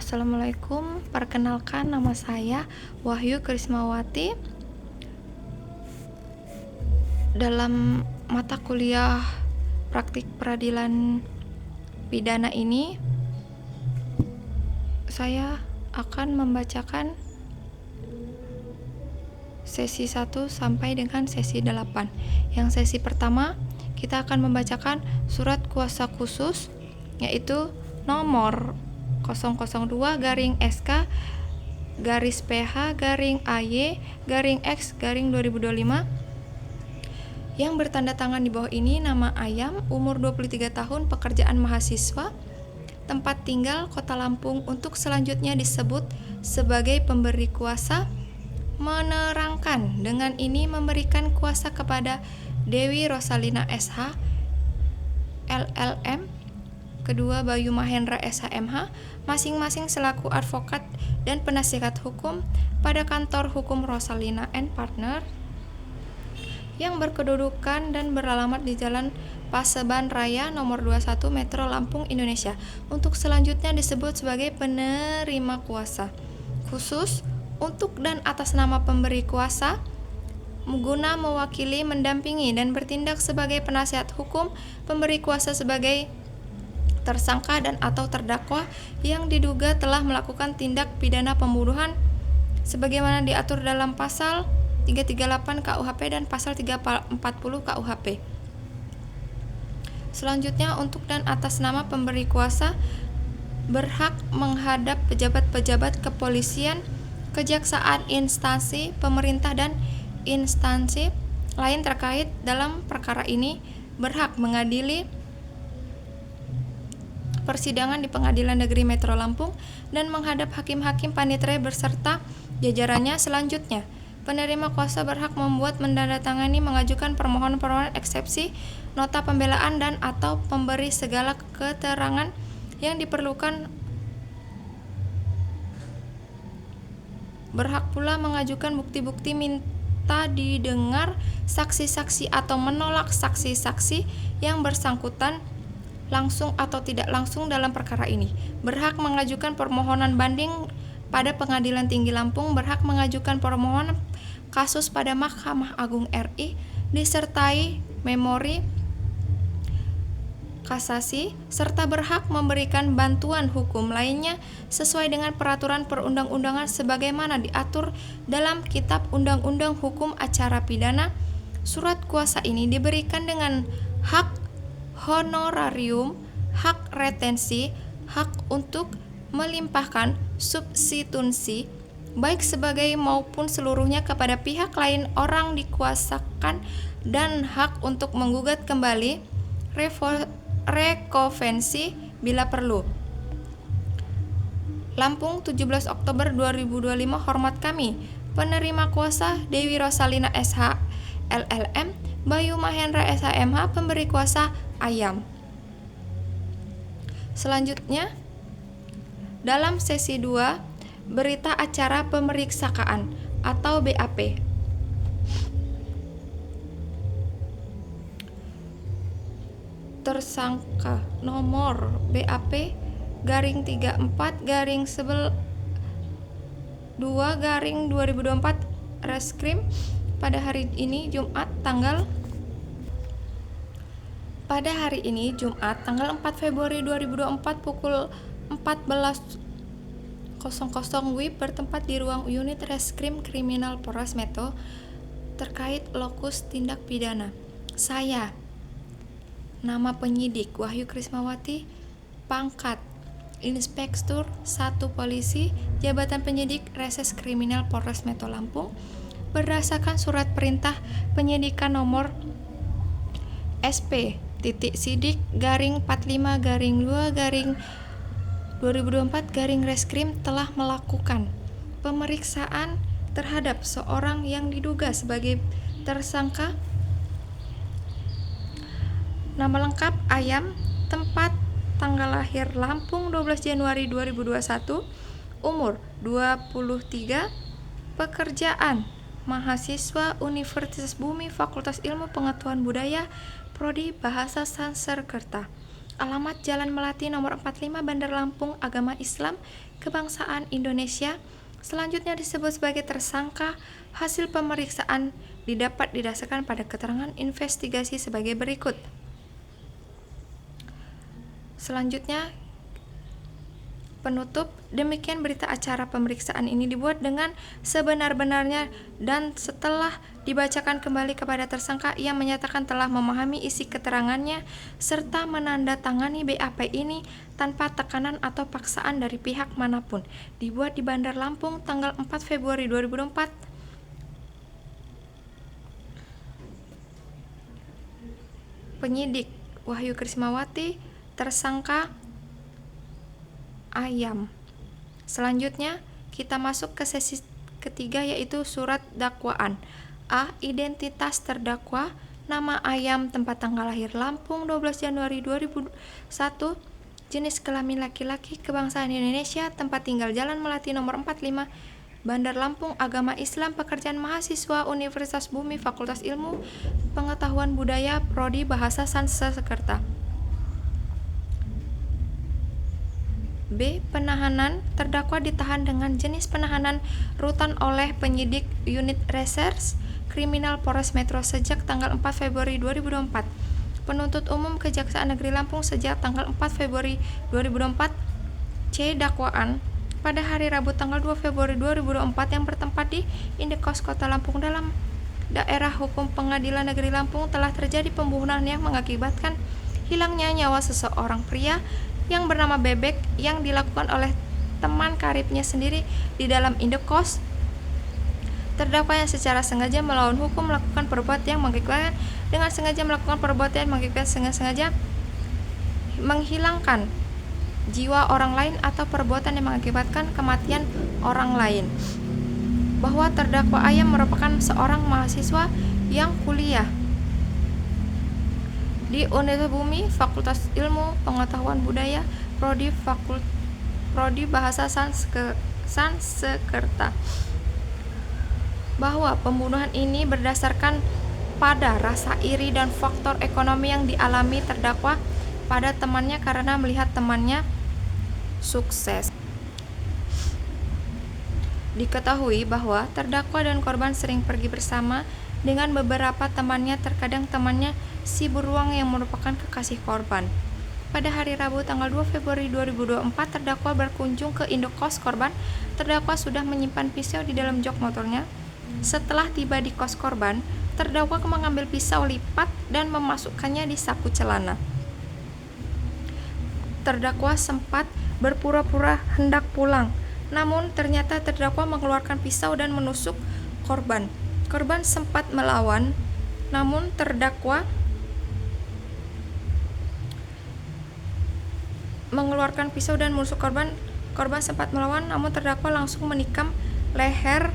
Assalamualaikum, perkenalkan nama saya Wahyu Krismawati. Dalam mata kuliah praktik peradilan pidana ini, saya akan membacakan sesi 1 sampai dengan sesi 8. Yang sesi pertama, kita akan membacakan surat kuasa khusus, yaitu nomor 002-SK-PH-AY-X-2025 yang bertanda tangan di bawah ini. Nama Ayam, umur 23 tahun, pekerjaan mahasiswa, tempat tinggal Kota Lampung. Untuk selanjutnya disebut sebagai pemberi kuasa, menerangkan dengan ini memberikan kuasa kepada Dewi Rosalina SH LLM, kedua Bayu Mahendra SHMH, masing-masing selaku advokat dan penasihat hukum pada kantor hukum Rosalina & Partner yang berkedudukan dan beralamat di Jalan Paseban Raya nomor 21 Metro Lampung, Indonesia. Untuk selanjutnya disebut sebagai penerima kuasa khusus untuk dan atas nama pemberi kuasa, guna mewakili, mendampingi, dan bertindak sebagai penasihat hukum pemberi kuasa sebagai tersangka dan atau terdakwa yang diduga telah melakukan tindak pidana pembunuhan sebagaimana diatur dalam pasal 338 KUHP dan pasal 340 KUHP. Selanjutnya, untuk dan atas nama pemberi kuasa berhak menghadap pejabat-pejabat kepolisian, kejaksaan, instansi pemerintah dan instansi lain terkait dalam perkara ini, berhak mengadili persidangan di Pengadilan Negeri Metro Lampung dan menghadap hakim-hakim panitera beserta jajarannya. Selanjutnya, penerima kuasa berhak membuat, menandatangani, mengajukan permohonan eksepsi, nota pembelaan dan atau memberi segala keterangan yang diperlukan. Berhak pula mengajukan bukti-bukti, minta didengar saksi-saksi atau menolak saksi-saksi yang bersangkutan langsung atau tidak langsung dalam perkara ini. Berhak mengajukan permohonan banding pada Pengadilan Tinggi Lampung, berhak mengajukan permohonan kasus pada Mahkamah Agung RI disertai memori kasasi, serta berhak memberikan bantuan hukum lainnya sesuai dengan peraturan perundang-undangan sebagaimana diatur dalam Kitab Undang-Undang Hukum Acara Pidana. Surat kuasa ini diberikan dengan hak honorarium, hak retensi, hak untuk melimpahkan substitusi baik sebagai maupun seluruhnya kepada pihak lain orang dikuasakan, dan hak untuk menggugat kembali rekonvensi bila perlu. Lampung, 17 Oktober 2025. Hormat kami, penerima kuasa Dewi Rosalina SH LLM, Bayu Mahendra SHMH, pemberi kuasa Ayam. Selanjutnya, dalam sesi 2, berita acara pemeriksaan atau BAP. Tersangka nomor BAP garing 34 garing 2/2024 Reskrim pada hari ini Jumat tanggal 4 Februari 2024 pukul 14.00 WIB bertempat di ruang unit Reskrim Kriminal Polres Metro terkait lokus tindak pidana. Saya, nama penyidik Wahyu Krismawati, pangkat Inspektur 1 Polisi, Jabatan Penyidik Reses Kriminal Polres Metro Lampung, berdasarkan surat perintah penyidikan nomor SP.Sidik garing 45 garing 2 garing 2024 garing Reskrim telah melakukan pemeriksaan terhadap seorang yang diduga sebagai tersangka. Nama lengkap Ayam, tempat tanggal lahir Lampung 12 Januari 2021, umur 23, pekerjaan mahasiswa Universitas Bumi, Fakultas Ilmu Pengetahuan Budaya, Prodi Bahasa Sanskerta. Alamat Jalan Melati nomor 45 Bandar Lampung, agama Islam, kebangsaan Indonesia. Selanjutnya disebut sebagai tersangka. Hasil pemeriksaan didapat didasarkan pada keterangan investigasi sebagai berikut. Selanjutnya penutup, demikian berita acara pemeriksaan ini dibuat dengan sebenar-benarnya dan setelah dibacakan kembali kepada tersangka, ia menyatakan telah memahami isi keterangannya serta menandatangani BAP ini tanpa tekanan atau paksaan dari pihak manapun. Dibuat di Bandar Lampung tanggal 4 Februari 2024. Penyidik Wahyu Krismawati, tersangka Ayam. Selanjutnya kita masuk ke sesi ketiga, yaitu surat dakwaan. A. Identitas terdakwa. Nama Ayam, tempat tanggal lahir Lampung 12 Januari 2001, jenis kelamin laki-laki, kebangsaan Indonesia, tempat tinggal Jalan Melati nomor 45 Bandar Lampung, agama Islam, pekerjaan mahasiswa Universitas Bumi, Fakultas Ilmu Pengetahuan Budaya, Prodi Bahasa Sanskerta. B. Penahanan. Terdakwa ditahan dengan jenis penahanan rutan oleh penyidik Unit Reserse Kriminal Polres Metro sejak tanggal 4 Februari 2024. Penuntut umum Kejaksaan Negeri Lampung sejak tanggal 4 Februari 2024. C. Dakwaan. Pada hari Rabu tanggal 2 Februari 2024 yang bertempat di Indekos Kota Lampung dalam daerah hukum Pengadilan Negeri Lampung telah terjadi pembunuhan yang mengakibatkan hilangnya nyawa seseorang pria yang bernama Bebek yang dilakukan oleh teman karibnya sendiri di dalam indekos. Terdakwa yang secara sengaja melawan hukum melakukan perbuatan yang mengakibatkan dengan sengaja melakukan perbuatan yang mengakibatkan sengaja menghilangkan jiwa orang lain atau perbuatan yang mengakibatkan kematian orang lain. Bahwa terdakwa Ayam merupakan seorang mahasiswa yang kuliah di Universitas Bumi, Fakultas Ilmu Pengetahuan Budaya, Prodi Bahasa Sanskerta. Bahwa pembunuhan ini berdasarkan pada rasa iri dan faktor ekonomi yang dialami terdakwa pada temannya karena melihat temannya sukses. Diketahui bahwa terdakwa dan korban sering pergi bersama dengan beberapa temannya, terkadang temannya si beruang yang merupakan kekasih korban. Pada hari Rabu tanggal 2 Februari 2024, terdakwa berkunjung ke indekos korban. Terdakwa sudah menyimpan pisau di dalam jok motornya. Setelah tiba di kos korban, terdakwa mengambil pisau lipat dan memasukkannya di saku celana. Terdakwa sempat berpura-pura hendak pulang, namun ternyata terdakwa mengeluarkan pisau dan menusuk korban. Korban sempat melawan, namun terdakwa mengeluarkan pisau dan menusuk korban. Korban sempat melawan, namun terdakwa langsung menikam leher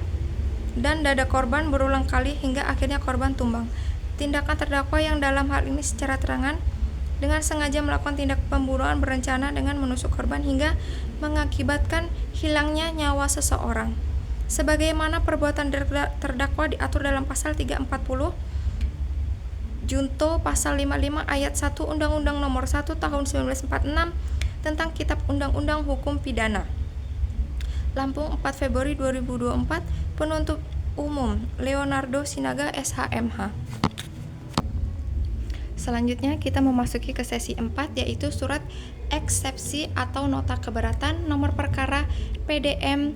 dan dada korban berulang kali hingga akhirnya korban tumbang. Tindakan terdakwa yang dalam hal ini secara terangan dengan sengaja melakukan tindak pembunuhan berencana dengan menusuk korban hingga mengakibatkan hilangnya nyawa seseorang. Sebagaimana perbuatan terdakwa diatur dalam pasal 340 Junto pasal 55 ayat 1 Undang-Undang Nomor 1 Tahun 1946 tentang Kitab Undang-Undang Hukum Pidana. Lampung 4 Februari 2024. Penuntut umum Leonardo Sinaga SHMH. Selanjutnya kita memasuki ke sesi 4, yaitu surat eksepsi atau nota keberatan nomor perkara PDM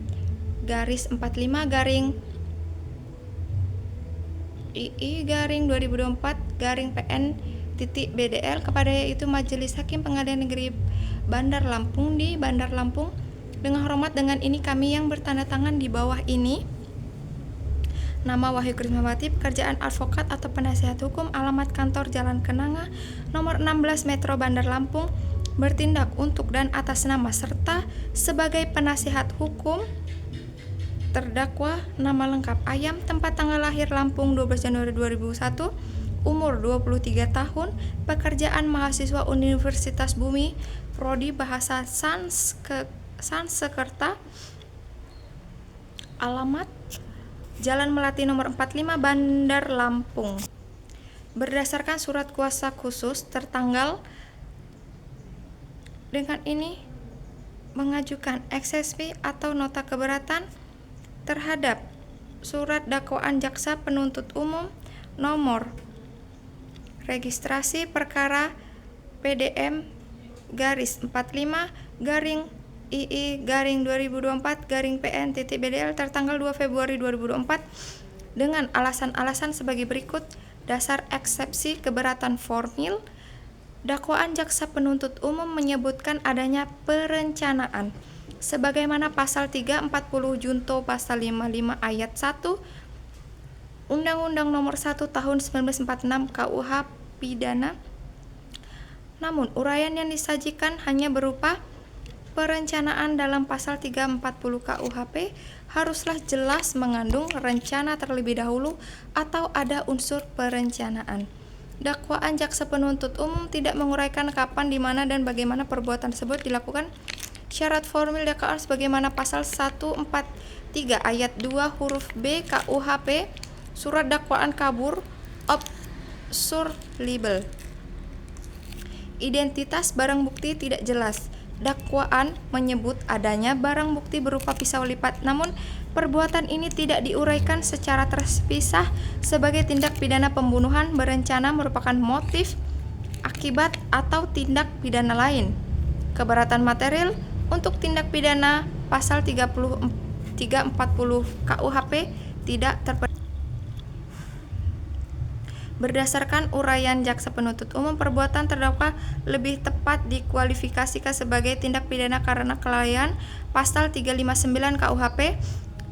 garis 45 garing II garing 2024 garing PN titik BDL kepada yaitu Majelis Hakim Pengadilan Negeri Bandar Lampung di Bandar Lampung. Dengan hormat, dengan ini kami yang bertanda tangan di bawah ini. Nama Wahyu Krismawati, pekerjaan advokat atau penasihat hukum, alamat kantor Jalan Kenanga, nomor 16 Metro Bandar Lampung, bertindak untuk dan atas nama serta sebagai penasihat hukum terdakwa. Nama lengkap Ayam, tempat tanggal lahir Lampung 12 Januari 2001, umur 23 tahun, pekerjaan mahasiswa Universitas Bumi, Prodi Bahasa Sanskerta, alamat Jalan Melati nomor 45 Bandar Lampung. Berdasarkan surat kuasa khusus tertanggal dengan ini mengajukan eksepsi atau nota keberatan terhadap surat dakwaan jaksa penuntut umum nomor registrasi perkara PDM garis 45 garing II garing 2024 garing PN BDL tertanggal 2 Februari 2024 dengan alasan-alasan sebagai berikut. Dasar eksepsi keberatan formil. Dakwaan jaksa penuntut umum menyebutkan adanya perencanaan sebagaimana pasal 340 junto pasal 55 ayat 1 Undang-Undang Nomor 1 Tahun 1946 KUH Pidana. Namun, uraian yang disajikan hanya berupa perencanaan dalam pasal 340 KUHP haruslah jelas mengandung rencana terlebih dahulu atau ada unsur perencanaan. Dakwaan jaksa penuntut umum tidak menguraikan kapan, di mana, dan bagaimana perbuatan tersebut dilakukan. Syarat formil dakwaan sebagaimana pasal 143 ayat 2 huruf B KUHP, surat dakwaan kabur, absurd libel. Identitas barang bukti tidak jelas. Dakwaan menyebut adanya barang bukti berupa pisau lipat, namun perbuatan ini tidak diuraikan secara terpisah sebagai tindak pidana pembunuhan berencana merupakan motif, akibat, atau tindak pidana lain. Keberatan material untuk tindak pidana pasal 340 KUHP tidak terpenuhi. Berdasarkan uraian jaksa penuntut umum, perbuatan terdakwa lebih tepat dikualifikasikan sebagai tindak pidana karena kelalaian pasal 359 KUHP.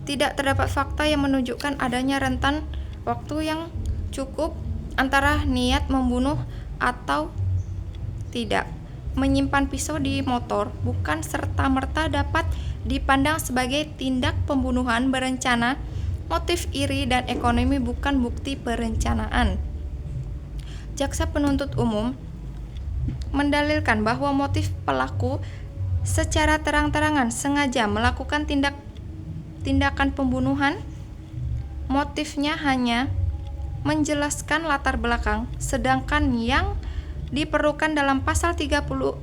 Tidak terdapat fakta yang menunjukkan adanya rentan waktu yang cukup antara niat membunuh atau tidak. Menyimpan pisau di motor bukan serta-merta dapat dipandang sebagai tindak pembunuhan berencana. Motif iri dan ekonomi bukan bukti perencanaan. Jaksa penuntut umum mendalilkan bahwa motif pelaku secara terang-terangan sengaja melakukan tindakan pembunuhan. Motifnya hanya menjelaskan latar belakang, sedangkan yang diperlukan dalam pasal 340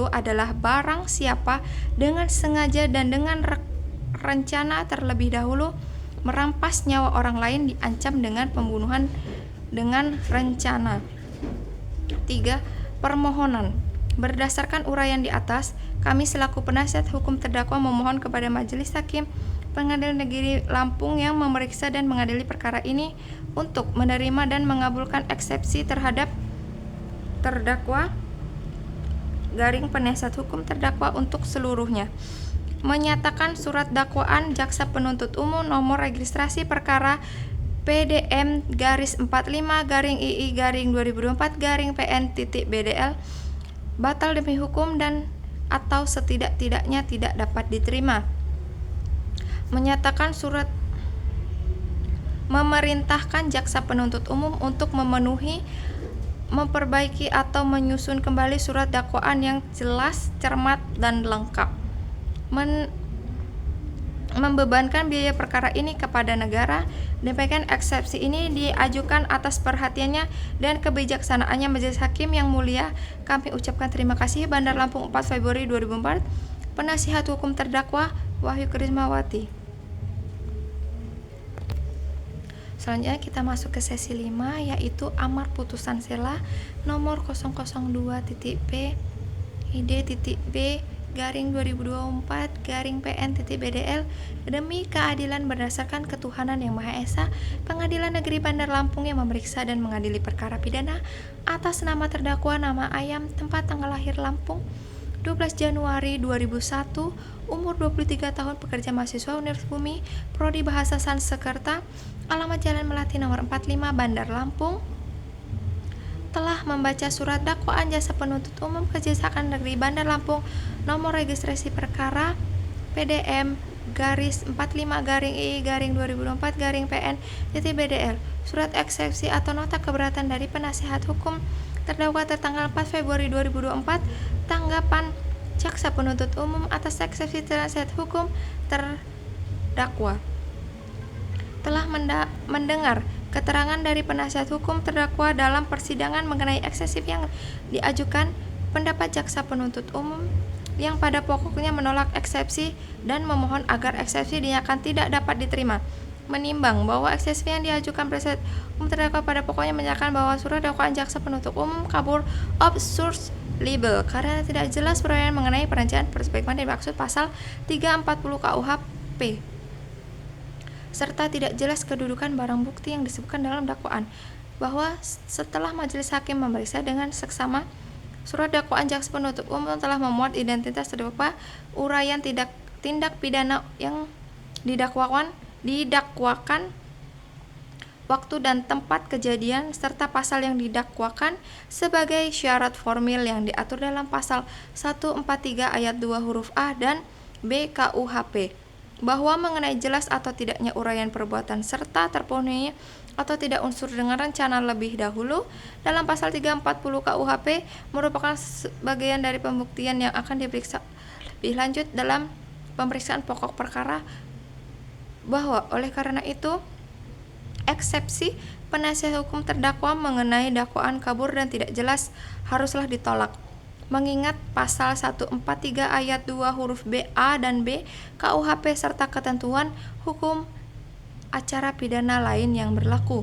adalah barang siapa dengan sengaja dan dengan rencana terlebih dahulu merampas nyawa orang lain diancam dengan pembunuhan dengan rencana. 3. Permohonan. Berdasarkan uraian di atas, kami selaku penasihat hukum terdakwa memohon kepada Majelis Hakim Pengadilan Negeri Lampung yang memeriksa dan mengadili perkara ini untuk menerima dan mengabulkan eksepsi terhadap terdakwa garing penasihat hukum terdakwa untuk seluruhnya. Menyatakan surat dakwaan jaksa penuntut umum nomor registrasi perkara PDM garis 45 garing II garing 2024 garing PN BDL batal demi hukum dan atau setidak-tidaknya tidak dapat diterima. Menyatakan surat memerintahkan jaksa penuntut umum untuk memenuhi, memperbaiki atau menyusun kembali surat dakwaan yang jelas, cermat, dan lengkap. Membebankan biaya perkara ini kepada negara. Demikian eksepsi ini diajukan atas perhatiannya dan kebijaksanaannya Majelis Hakim yang mulia. Kami ucapkan terima kasih. Bandar Lampung 4 Februari 2004. Penasihat hukum terdakwa Wahyu Krismawati. Selanjutnya kita masuk ke sesi 5, yaitu amar putusan sela nomor 002.P ID.B garing 2024 garing PN BDL demi keadilan berdasarkan ketuhanan yang Maha Esa. Pengadilan Negeri Bandar Lampung yang memeriksa dan mengadili perkara pidana atas nama terdakwa, nama ayam, tempat tanggal lahir Lampung 12 Januari 2001, umur 23 tahun, pekerja mahasiswa Universitas Bumi, prodi Bahasa Sanskerta, alamat Jalan Melati nomor 45 Bandar Lampung, telah membaca surat dakwaan jasa penuntut umum Kejaksaan Negeri Bandar Lampung nomor registrasi perkara PDM garis 45 garing II garing 2024 garing PN BDL, surat eksepsi atau nota keberatan dari penasihat hukum terdakwa tertanggal 4 Februari 2024, tanggapan jaksa penuntut umum atas eksepsi penasihat hukum terdakwa. Telah mendengar keterangan dari penasihat hukum terdakwa dalam persidangan mengenai eksepsi yang diajukan pendapat jaksa penuntut umum yang pada pokoknya menolak eksepsi dan memohon agar eksepsi dinyatakan tidak dapat diterima. Menimbang bahwa eksepsi yang diajukan penasihat hukum terdakwa pada pokoknya menyatakan bahwa surat dakwaan jaksa penuntut umum kabur absurd libel karena tidak jelas uraian mengenai perencanaan sebagaimana dimaksud pasal 340 KUHP serta tidak jelas kedudukan barang bukti yang disebutkan dalam dakwaan, bahwa setelah majelis hakim memeriksa dengan seksama surat dakwaan jaksa penuntut umum telah memuat identitas terdakwa, uraian tindak pidana yang didakwakan, waktu dan tempat kejadian, serta pasal yang didakwakan sebagai syarat formil yang diatur dalam pasal 143 ayat 2 huruf A dan B KUHP, bahwa mengenai jelas atau tidaknya uraian perbuatan serta terpenuhinya atau tidak unsur dengan rencana lebih dahulu dalam pasal 340 KUHP merupakan bagian dari pembuktian yang akan diperiksa lebih lanjut dalam pemeriksaan pokok perkara, bahwa oleh karena itu eksepsi penasihat hukum terdakwa mengenai dakwaan kabur dan tidak jelas haruslah ditolak, mengingat pasal 143 ayat 2 huruf B, A, dan B KUHP serta ketentuan hukum acara pidana lain yang berlaku.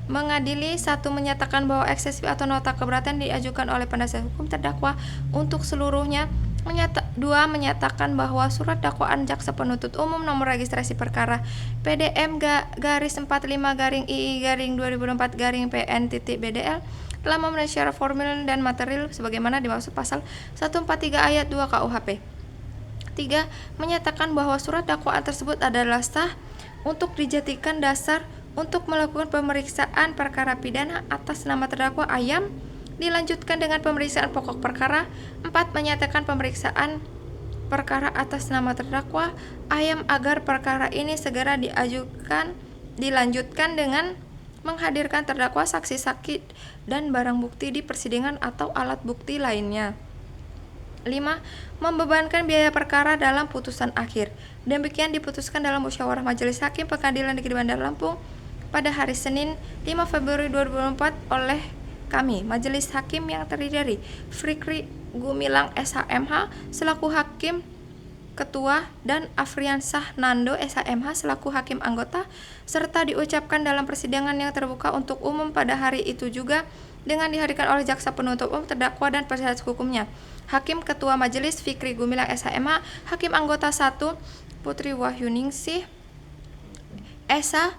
Mengadili, 1. Menyatakan bahwa eksepsi atau nota keberatan diajukan oleh penasihat hukum terdakwa untuk seluruhnya. 2. Menyatakan bahwa surat dakwaan jaksa penuntut umum nomor registrasi perkara PDM-II-2004-PN-BDL telah memenuhi syarat formil dan material sebagaimana dimaksud pasal 143 ayat 2 KUHP. 3. Menyatakan bahwa surat dakwaan tersebut adalah sah untuk dijadikan dasar untuk melakukan pemeriksaan perkara pidana atas nama terdakwa Ayam dilanjutkan dengan pemeriksaan pokok perkara. 4. Menyatakan pemeriksaan perkara atas nama terdakwa Ayam agar perkara ini segera dilanjutkan dengan menghadirkan terdakwa, saksi-saksi, dan barang bukti di persidangan atau alat bukti lainnya. 5. Membebankan biaya perkara dalam putusan akhir. Demikian diputuskan dalam musyawarah Majelis Hakim Pengadilan Negeri Bandar Lampung pada hari Senin 5 Februari 2024 oleh kami, Majelis Hakim yang terdiri dari Fikri Gumilang SHMH selaku Hakim Ketua dan Afriansah Nando SHMH selaku Hakim Anggota, serta diucapkan dalam persidangan yang terbuka untuk umum pada hari itu juga dengan dihadirkan oleh jaksa penuntut umum, terdakwa, dan penasihat hukumnya. Hakim Ketua Majelis Fikri Gumilang SHMH, Hakim Anggota 1 Putri Wahyuningsih Esa,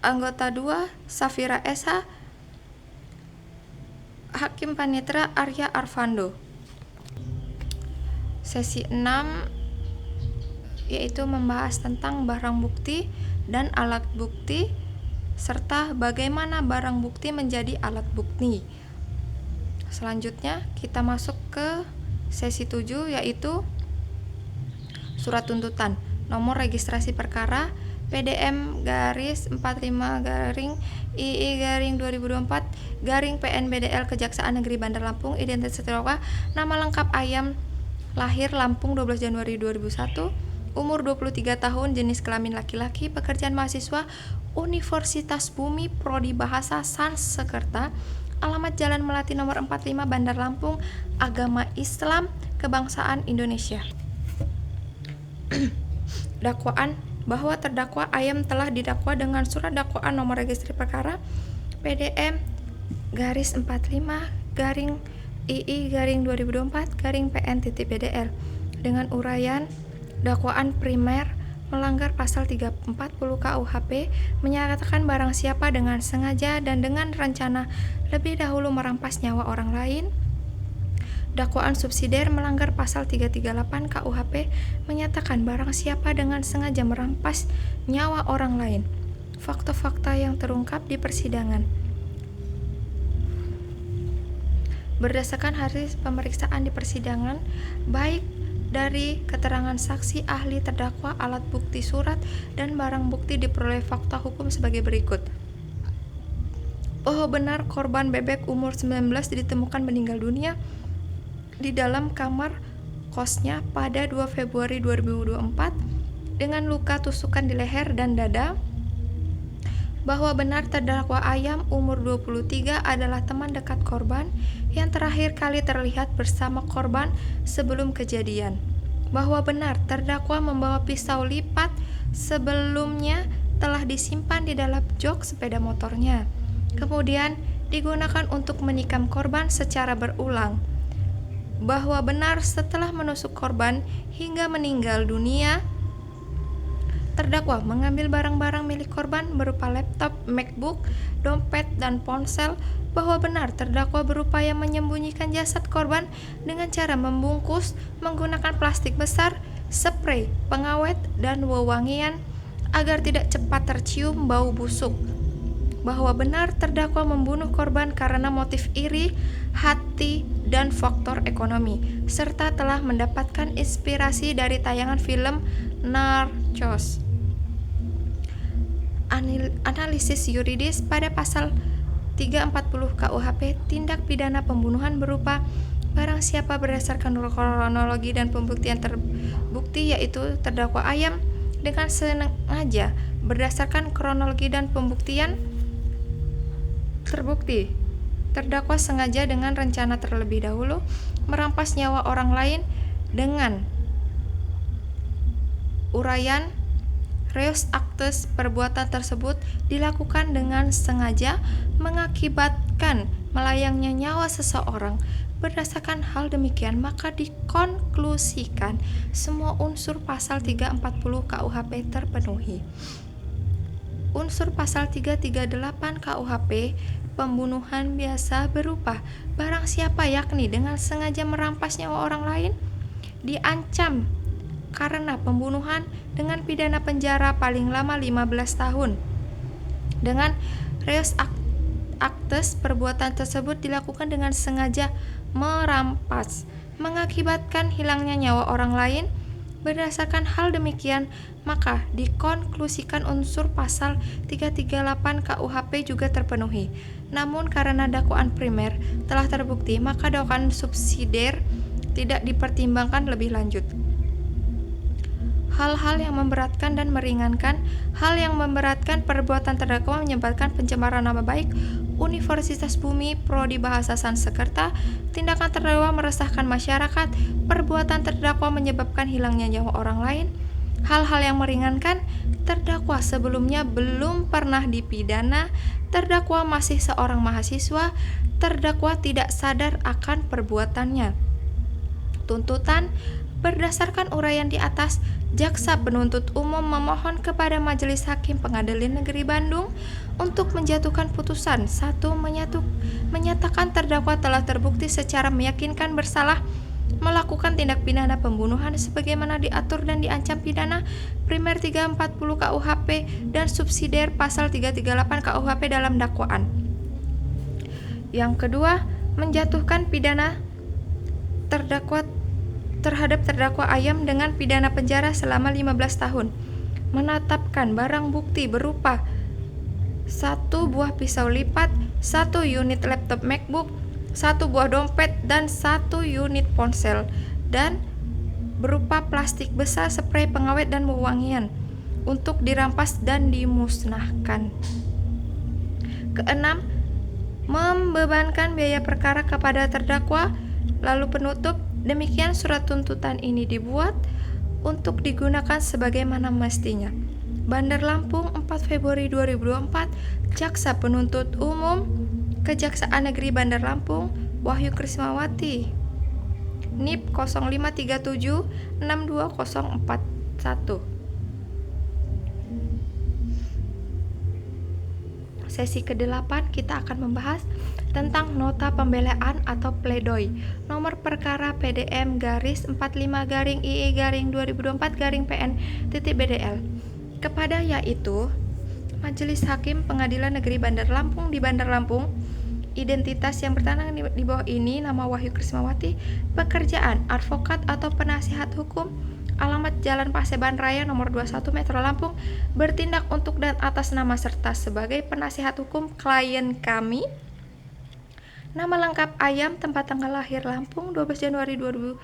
Anggota 2 Safira Esa, Hakim Panitera Arya Arvando. Sesi 6 yaitu membahas tentang barang bukti dan alat bukti serta bagaimana barang bukti menjadi alat bukti. Selanjutnya kita masuk ke sesi 7 yaitu surat tuntutan nomor registrasi perkara PDM-II-2024-PN-BDL Kejaksaan Negeri Bandar Lampung. Identitas terdakwa: nama lengkap Ayam, lahir Lampung 12 Januari 2001, umur 23 tahun, jenis kelamin laki-laki, pekerjaan mahasiswa Universitas Bumi, prodi Bahasa Sanskerta, alamat Jalan Melati nomor 45 Bandar Lampung, agama Islam, kebangsaan Indonesia. Dakwaan: bahwa terdakwa Ayam telah didakwa dengan surat dakwaan nomor registrasi perkara PDM-45-II-2024-PN-BDL dengan uraian dakwaan primer melanggar pasal 340 KUHP menyatakan barang siapa dengan sengaja dan dengan rencana lebih dahulu merampas nyawa orang lain. Dakwaan subsidiar melanggar pasal 338 KUHP menyatakan barang siapa dengan sengaja merampas nyawa orang lain. Fakta-fakta yang terungkap di persidangan. Berdasarkan hasil pemeriksaan di persidangan, baik dari keterangan saksi, ahli, terdakwa, alat bukti, surat, dan barang bukti, diperoleh fakta hukum sebagai berikut. Bahwa benar korban bebek umur 19 ditemukan meninggal dunia di dalam kamar kosnya pada 2 Februari 2024 dengan luka tusukan di leher dan dada. bahwa benar terdakwa Ayam umur 23 adalah teman dekat korban yang terakhir kali terlihat bersama korban sebelum kejadian, bahwa benar terdakwa membawa pisau lipat sebelumnya telah disimpan di dalam jok sepeda motornya, kemudian digunakan untuk menikam korban secara berulang, bahwa benar setelah menusuk korban hingga meninggal dunia, terdakwa mengambil barang-barang milik korban berupa laptop, MacBook, dompet, dan ponsel, bahwa benar terdakwa berupaya menyembunyikan jasad korban dengan cara membungkus menggunakan plastik besar, sprei, pengawet, dan wewangian agar tidak cepat tercium bau busuk, bahwa benar terdakwa membunuh korban karena motif iri hati dan faktor ekonomi, serta telah mendapatkan inspirasi dari tayangan film Narcos. Analisis yuridis pada pasal 340 KUHP tindak pidana pembunuhan berupa barang siapa berdasarkan kronologi dan pembuktian terbukti, yaitu terdakwa Ayam dengan sengaja berdasarkan kronologi dan pembuktian terbukti. Terdakwa sengaja dengan rencana terlebih dahulu merampas nyawa orang lain dengan uraian reus actus. Perbuatan tersebut dilakukan dengan sengaja mengakibatkan melayangnya nyawa seseorang. Berdasarkan hal demikian, maka dikonklusikan semua unsur pasal 340 KUHP terpenuhi. Unsur pasal 338 KUHP pembunuhan biasa berupa barang siapa, yakni dengan sengaja merampas nyawa orang lain, diancam karena pembunuhan dengan pidana penjara paling lama 15 tahun. Dengan reus actus, perbuatan tersebut dilakukan dengan sengaja merampas, mengakibatkan hilangnya nyawa orang lain. Berdasarkan hal demikian, maka dikonklusikan unsur pasal 338 KUHP juga terpenuhi. Namun karena dakwaan primer telah terbukti, maka dakwaan subsidiar tidak dipertimbangkan lebih lanjut. Hal-hal yang memberatkan dan meringankan. Hal yang memberatkan, perbuatan terdakwa menyebabkan pencemaran nama baik Universitas Bumi Prodi Bahasa Sanskerta. Tindakan terdakwa meresahkan masyarakat. Perbuatan terdakwa menyebabkan hilangnya nyawa orang lain. Hal-hal yang meringankan, terdakwa sebelumnya belum pernah dipidana. Terdakwa masih seorang mahasiswa. Terdakwa tidak sadar akan perbuatannya. Tuntutan. Berdasarkan uraian di atas, jaksa penuntut umum memohon kepada Majelis Hakim Pengadilan Negeri Bandung untuk menjatuhkan putusan. 1. Menyatakan terdakwa telah terbukti secara meyakinkan bersalah melakukan tindak pidana pembunuhan sebagaimana diatur dan diancam pidana primer 340 KUHP dan subsidiar pasal 338 KUHP dalam dakwaan. Yang kedua, menjatuhkan pidana terhadap terdakwa Ayam dengan pidana penjara selama 15 tahun. Menetapkan barang bukti berupa 1 buah pisau lipat, 1 unit laptop MacBook, 1 buah dompet, dan 1 unit ponsel, dan berupa plastik besar, sprei pengawet, dan wewangian untuk dirampas dan dimusnahkan. Keenam, membebankan biaya perkara kepada terdakwa. Lalu penutup, demikian surat tuntutan ini dibuat untuk digunakan sebagaimana mestinya. Bandar Lampung, 4 Februari 2024. Jaksa Penuntut Umum Kejaksaan Negeri Bandar Lampung, Wahyu Krismawati, NIP 0537 62041. Sesi ke-8 kita akan membahas tentang nota pembelaan atau pledoi. Nomor perkara PDM garis 45-IE-2024-PN.BDL kepada yaitu Majelis Hakim Pengadilan Negeri Bandar Lampung di Bandar Lampung. Identitas yang bertanah di bawah ini: nama Wahyu Krismawati, pekerjaan advokat atau penasihat hukum, alamat Jalan Paseban Raya nomor 21 Metro Lampung, bertindak untuk dan atas nama serta sebagai penasihat hukum klien kami. Nama lengkap Ayam, tempat tanggal lahir Lampung 12 Januari 2001.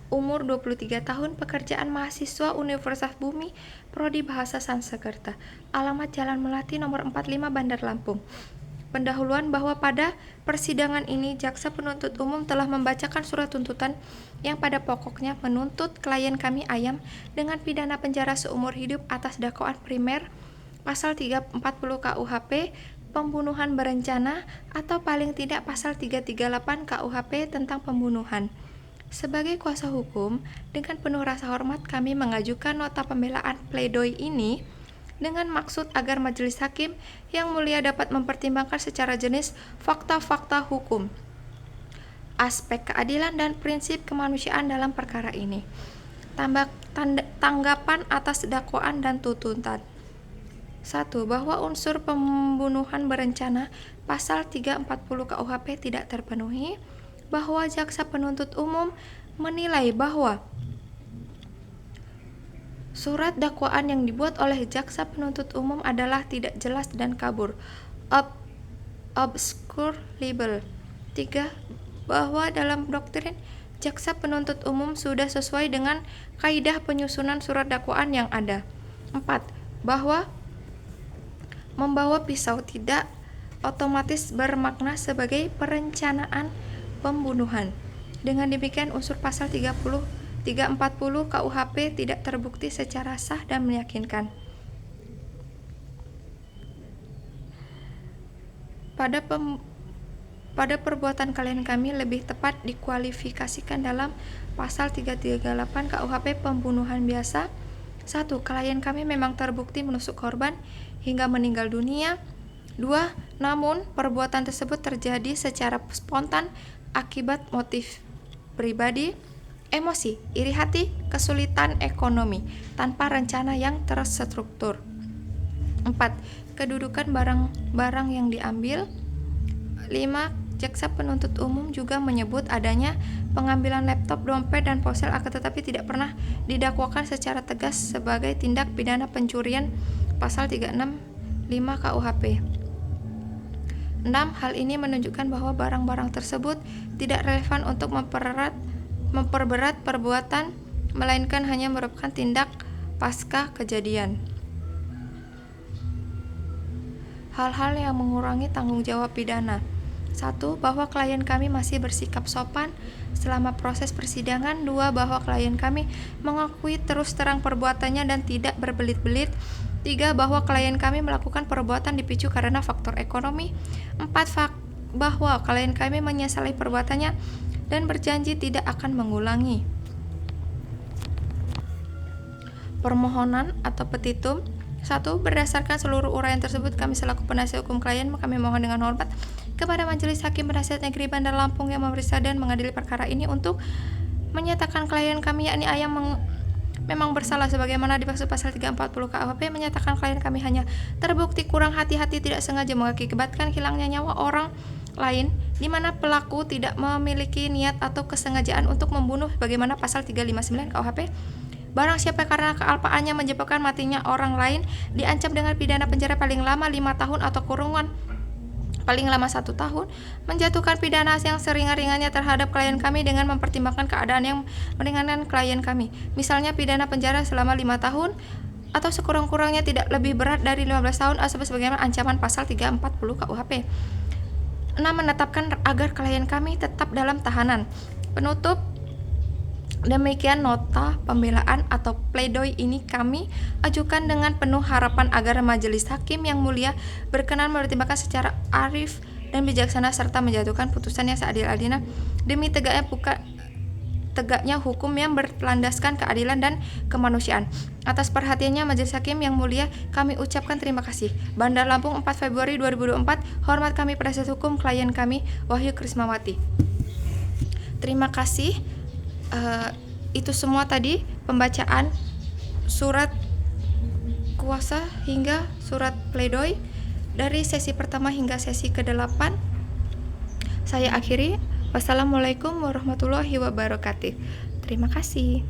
umur 23 tahun, pekerjaan mahasiswa Universitas Bumi, Prodi Bahasa Sanskerta, alamat Jalan Melati nomor 45 Bandar Lampung. Pendahuluan bahwa pada persidangan ini jaksa penuntut umum telah membacakan surat tuntutan yang pada pokoknya menuntut klien kami Ayam dengan pidana penjara seumur hidup atas dakwaan primer pasal 340 KUHP pembunuhan berencana atau paling tidak pasal 338 KUHP tentang pembunuhan. Sebagai kuasa hukum, dengan penuh rasa hormat kami mengajukan nota pembelaan pledoi ini dengan maksud agar majelis hakim yang mulia dapat mempertimbangkan secara jenis fakta-fakta hukum, aspek keadilan dan prinsip kemanusiaan dalam perkara ini. Tanggapan atas dakwaan dan tuntutan. 1. Bahwa unsur pembunuhan berencana pasal 340 KUHP tidak terpenuhi, bahwa jaksa penuntut umum menilai bahwa surat dakwaan yang dibuat oleh jaksa penuntut umum adalah tidak jelas dan kabur, obscure libel. 3. Bahwa dalam doktrin jaksa penuntut umum sudah sesuai dengan kaidah penyusunan surat dakwaan yang ada. 4. Bahwa membawa pisau tidak otomatis bermakna sebagai perencanaan pembunuhan. Dengan demikian unsur pasal 340 KUHP tidak terbukti secara sah dan meyakinkan. Pada perbuatan klien kami lebih tepat dikualifikasikan dalam pasal 338 KUHP pembunuhan biasa. 1. Klien kami memang terbukti menusuk korban hingga meninggal dunia. 2. Namun perbuatan tersebut terjadi secara spontan akibat motif pribadi, emosi, iri hati, kesulitan ekonomi, tanpa rencana yang terstruktur. 4. Kedudukan barang-barang yang diambil. 5. Jaksa penuntut umum juga menyebut adanya pengambilan laptop, dompet, dan ponsel akan tetapi tidak pernah didakwakan secara tegas sebagai tindak pidana pencurian pasal 365 KUHP. 6. Hal ini menunjukkan bahwa barang-barang tersebut tidak relevan untuk memperberat perbuatan, melainkan hanya merupakan tindak pasca kejadian. Hal-hal yang mengurangi tanggung jawab pidana. 1. Bahwa klien kami masih bersikap sopan selama proses persidangan. 2. Bahwa klien kami mengakui terus terang perbuatannya dan tidak berbelit-belit. 3. Bahwa klien kami melakukan perbuatan dipicu karena faktor ekonomi. 4. Bahwa klien kami menyesali perbuatannya dan berjanji tidak akan mengulangi. Permohonan atau petitum. 1. Berdasarkan seluruh uraian tersebut, kami selaku penasihat hukum klien kami mohon dengan hormat kepada Majelis Hakim Penasihat Negeri Bandar Lampung yang memeriksa dan mengadili perkara ini untuk menyatakan klien kami yakni Ayam memang bersalah sebagaimana dimaksud pasal 340 KUHP, menyatakan klien kami hanya terbukti kurang hati-hati tidak sengaja mengakibatkan hilangnya nyawa orang lain di mana pelaku tidak memiliki niat atau kesengajaan untuk membunuh sebagaimana pasal 359 KUHP. Barang siapa karena kealpaannya menyebabkan matinya orang lain diancam dengan pidana penjara paling lama 5 tahun atau kurungan paling lama 1 tahun, menjatuhkan pidana yang seringan-ringannya terhadap klien kami dengan mempertimbangkan keadaan yang meringankan klien kami. Misalnya pidana penjara selama 5 tahun atau sekurang-kurangnya tidak lebih berat dari 15 tahun atau sebagaimana ancaman pasal 340 KUHP. 6. Menetapkan agar klien kami tetap dalam tahanan. Penutup. Demikian nota pembelaan atau pledoi ini kami ajukan dengan penuh harapan agar majelis hakim yang mulia berkenan mempertimbangkan secara arif dan bijaksana serta menjatuhkan putusan yang seadil-adilnya demi tegaknya hukum yang berlandaskan keadilan dan kemanusiaan. Atas perhatiannya majelis hakim yang mulia kami ucapkan terima kasih. Bandar Lampung 4 Februari 2024. Hormat kami penasihat hukum klien kami Wahyu Krismawati. Terima kasih. Itu semua tadi pembacaan surat kuasa hingga surat pledoi dari sesi pertama hingga sesi ke-8. Saya akhiri. Wassalamualaikum warahmatullahi wabarakatuh. Terima kasih.